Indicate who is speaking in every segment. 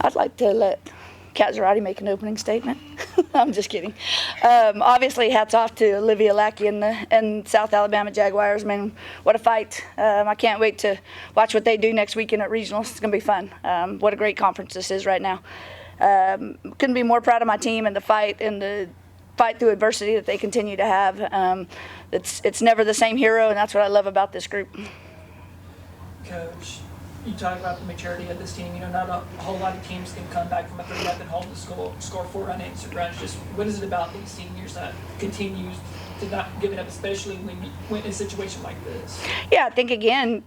Speaker 1: I'd like to let Kat Zarate make an opening statement. I'm just kidding. Obviously, hats off to Olivia Lackey and South Alabama Jaguars. I mean, what a fight. I can't wait to watch what they do next weekend at regionals. It's going to be fun. What a great conference this is right now. Couldn't be more proud of my team and the fight through adversity that they continue to have. It's never the same hero, and that's what I love about this group.
Speaker 2: Coach, you talk about the maturity of this team. You know, not a whole lot of teams can come back from a 3-up and hold the score 4 unanswered runs. Just what is it about these seniors that continues to not give it up, especially when in a situation like this?
Speaker 1: Yeah, I think, again,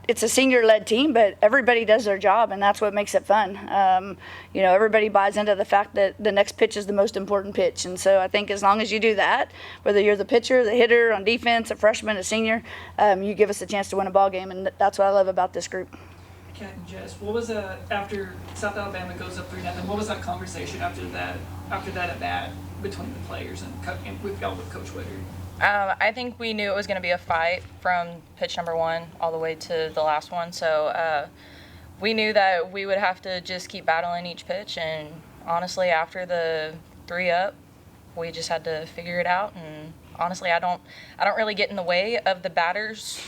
Speaker 1: it's a senior-led team, but everybody does their job, and that's what makes it fun. You know, everybody buys into the fact that the next pitch is the most important pitch, and so I think as long as you do that, whether you're the pitcher, the hitter, on defense, a freshman, a senior, you give us a chance to win a ball game, and that's what I love about this group.
Speaker 2: Kat and Jess, what was after South Alabama goes up 3-0? What was that conversation after that at bat between the players and with Coach Woodard?
Speaker 3: I think we knew it was going to be a fight from pitch number 1 all the way to the last one. So we knew that we would have to just keep battling each pitch. And honestly, after the 3-up, we just had to figure it out. And honestly, I don't really get in the way of the batters'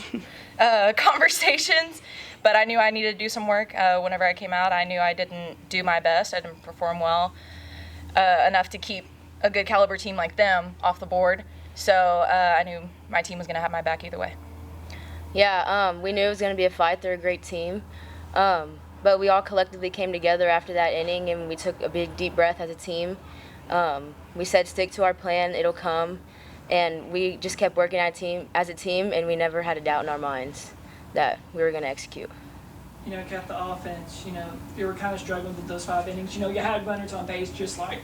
Speaker 3: conversations. But I knew I needed to do some work. Whenever I came out, I knew I didn't do my best. I didn't perform well enough to keep a good caliber team like them off the board. So I knew my team was going to have my back either way.
Speaker 4: Yeah, we knew it was going to be a fight. They're a great team. But we all collectively came together after that inning, and we took a big, deep breath as a team. We said stick to our plan, it'll come. And we just kept working as a team, and we never had a doubt in our minds that we were going to execute.
Speaker 2: You know, Kat, the offense, you know, you were kind of struggling with those 5 innings. You know, you had runners on base just like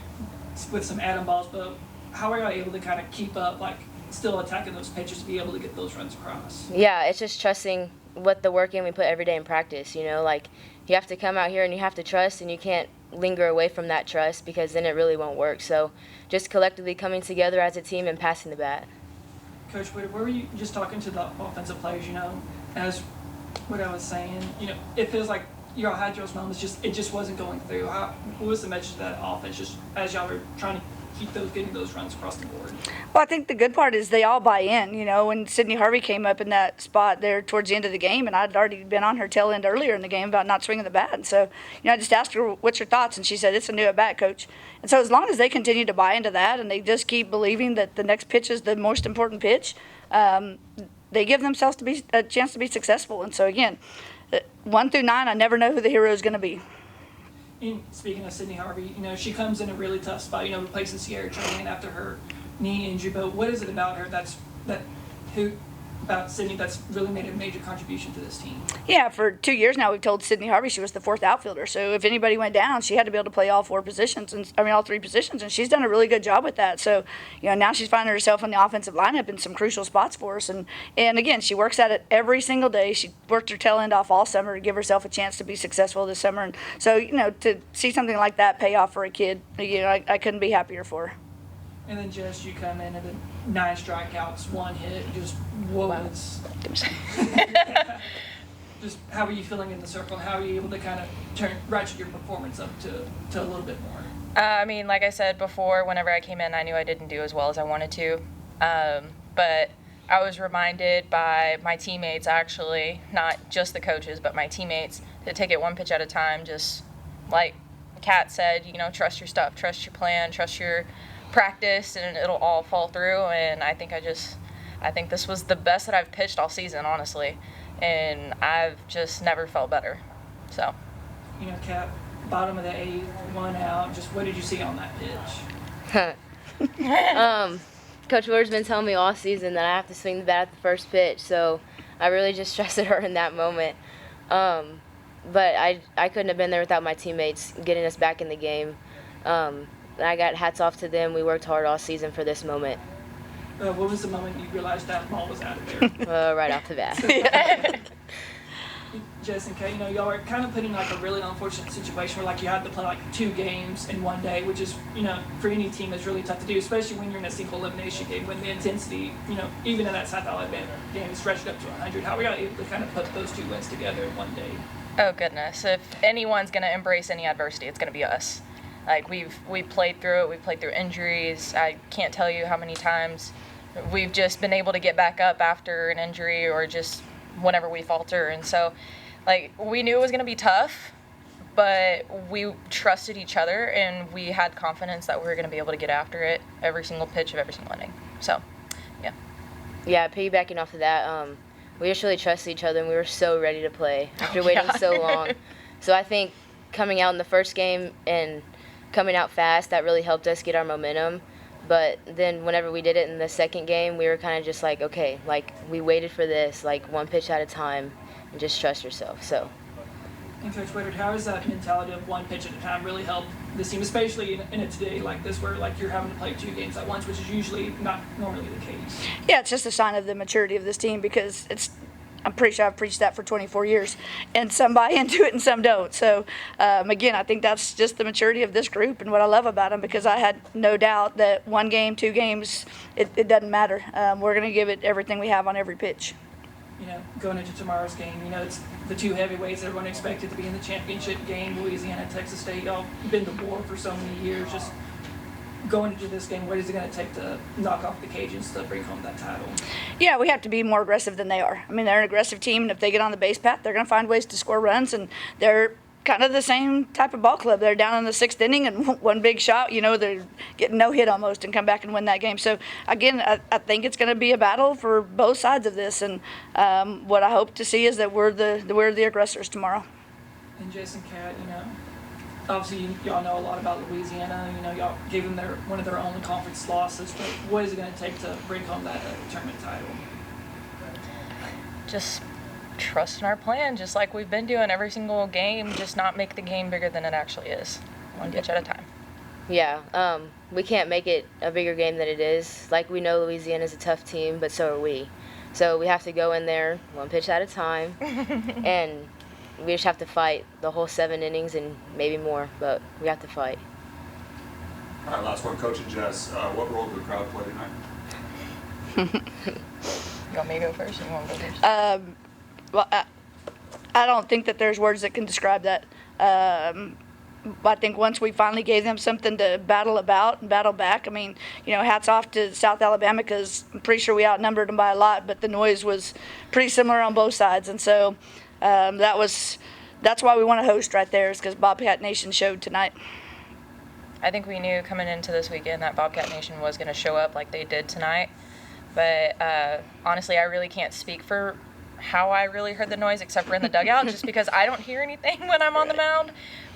Speaker 2: with some atom balls, but how are you able to kind of keep up, like still attacking those pitches to be able to get those runs across?
Speaker 4: Yeah, it's just trusting what the work in we put every day in practice. You know, like you have to come out here and you have to trust, and you can't linger away from that trust because then it really won't work. So just collectively coming together as a team and passing the bat.
Speaker 2: Coach Woodard, where were you just talking to the offensive players, you know, as what I was saying, you know, it feels like y'all had y'all's moments, it just wasn't going through. What was the message of that offense just as y'all were trying to keep getting those runs across the board?
Speaker 1: Well, I think the good part is they all buy in. You know, when Sydney Harvey came up in that spot there towards the end of the game, and I'd already been on her tail end earlier in the game about not swinging the bat. And so, you know, I just asked her, what's your thoughts? And she said, it's a new at-bat, Coach. And so as long as they continue to buy into that and they just keep believing that the next pitch is the most important pitch, they give themselves a chance to be successful. And so, again, 1 through 9, I never know who the hero is going to be.
Speaker 2: And speaking of Sydney Harvey, you know, she comes in a really tough spot, you know, replacing Sierra Train after her knee injury. But what is it about her about Sydney that's really made a major contribution to this team? Yeah,
Speaker 1: for 2 years now, we've told Sydney Harvey she was the 4th outfielder. So if anybody went down, she had to be able to play all 3 positions, and she's done a really good job with that. So, you know, now she's finding herself in the offensive lineup in some crucial spots for us. And again, she works at it every single day. She worked her tail end off all summer to give herself a chance to be successful this summer. And so, you know, to see something like that pay off for a kid, you know, I couldn't be happier for her.
Speaker 2: And then Jess, you come in and then 9 strikeouts, 1 hit, just what
Speaker 3: Wow.
Speaker 2: was just how are you feeling in the circle, and how are you able to kind of ratchet your performance up to a little bit more?
Speaker 3: I mean, like I said before, whenever I came in, I knew I didn't do as well as I wanted to. But I was reminded by my teammates, actually, not just the coaches, but my teammates, to take it 1 pitch at a time. Just like Kat said, you know, trust your stuff, trust your plan, trust your practice, and it'll all fall through. And I think this was the best that I've pitched all season, honestly, and I've just never felt better. So,
Speaker 2: you know, Kat, bottom of the 8th, 1 out, just what did you see on that pitch?
Speaker 4: Coach Woodard's been telling me all season that I have to swing the bat at the first pitch, so I really just trusted her in that moment. But I couldn't have been there without my teammates getting us back in the game. I got hats off to them. We worked hard all season for this moment.
Speaker 2: What was the moment you realized that ball was out of there?
Speaker 4: Right off the bat.
Speaker 2: Jess and Kay, you know, y'all are kind of put in like a really unfortunate situation where like you had to play like 2 games in 1 day, which is, you know, for any team is really tough to do, especially when you're in a single elimination game when the intensity, you know, even in that South Alabama game is stretched up to 100. How were y'all able to kind of put those 2 wins together in 1 day?
Speaker 3: Oh goodness! If anyone's gonna embrace any adversity, it's gonna be us. Like we played through it. We played through injuries. I can't tell you how many times we've just been able to get back up after an injury or just whenever we falter. And so, like, we knew it was gonna be tough, but we trusted each other and we had confidence that we were gonna be able to get after it every single pitch of every single inning. So, yeah.
Speaker 4: Yeah, piggybacking off of that, we just really trusted each other, and we were so ready to play after waiting
Speaker 3: yeah.
Speaker 4: so long. So I think coming out in the first game and coming out fast, that really helped us get our momentum. But then whenever we did it in the second game, we were kind of just like, okay, like, we waited for this, like, one pitch at a time, and just trust yourself. So.
Speaker 2: And Coach Woodard, how does that mentality of one pitch at a time really help this team, especially in a day like this where, like, you're having to play 2 games at once, which is usually not normally the case?
Speaker 1: Yeah, it's just a sign of the maturity of this team because I'm pretty sure I've preached that for 24 years, and some buy into it and some don't. So, again, I think that's just the maturity of this group and what I love about them, because I had no doubt that 1 game, 2 games, it doesn't matter. We're going to give it everything we have on every pitch.
Speaker 2: You know, going into tomorrow's game, you know, it's the 2 heavyweights everyone expected to be in the championship game, Louisiana, Texas State. Y'all been to war for so many years. Just going into this game, what is it going to take to knock off the Cajuns to bring home that title?
Speaker 1: Yeah, we have to be more aggressive than they are. I mean, they're an aggressive team, and if they get on the base path, they're going to find ways to score runs, and they're kind of the same type of ball club. They're down in the 6th inning, and one big shot, you know, they're getting no hit almost and come back and win that game. So, again, I think it's going to be a battle for both sides of this, and what I hope to see is that we're the aggressors tomorrow.
Speaker 2: And Jason, Kat, you know, obviously y'all know a lot about Louisiana. You know, y'all gave them one of their only conference losses. But what is it going to take to bring home that tournament title?
Speaker 3: Just trust in our plan, just like we've been doing every single game. Just not make the game bigger than it actually is. 1 pitch at a time.
Speaker 4: Yeah, we can't make it a bigger game than it is. Like, we know Louisiana's a tough team, but so are we. So we have to go in there 1 pitch at a time, and we just have to fight the whole 7 innings and maybe more, but we have to fight.
Speaker 5: All right, last one, Coach and Jess. What role did the crowd play tonight?
Speaker 3: You want me to go first or you want to go first?
Speaker 1: Well, I don't think that there's words that can describe that. I think once we finally gave them something to battle about and battle back, I mean, you know, hats off to South Alabama, because I'm pretty sure we outnumbered them by a lot, but the noise was pretty similar on both sides. And so that's why we want to host right there, is because Bobcat Nation showed tonight.
Speaker 3: I think we knew coming into this weekend that Bobcat Nation was going to show up like they did tonight. But honestly, I really can't speak for how I really heard the noise, except for in the dugout, just because I don't hear anything when I'm on the mound.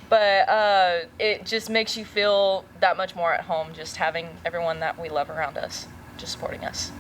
Speaker 3: But it just makes you feel that much more at home, just having everyone that we love around us, just supporting us.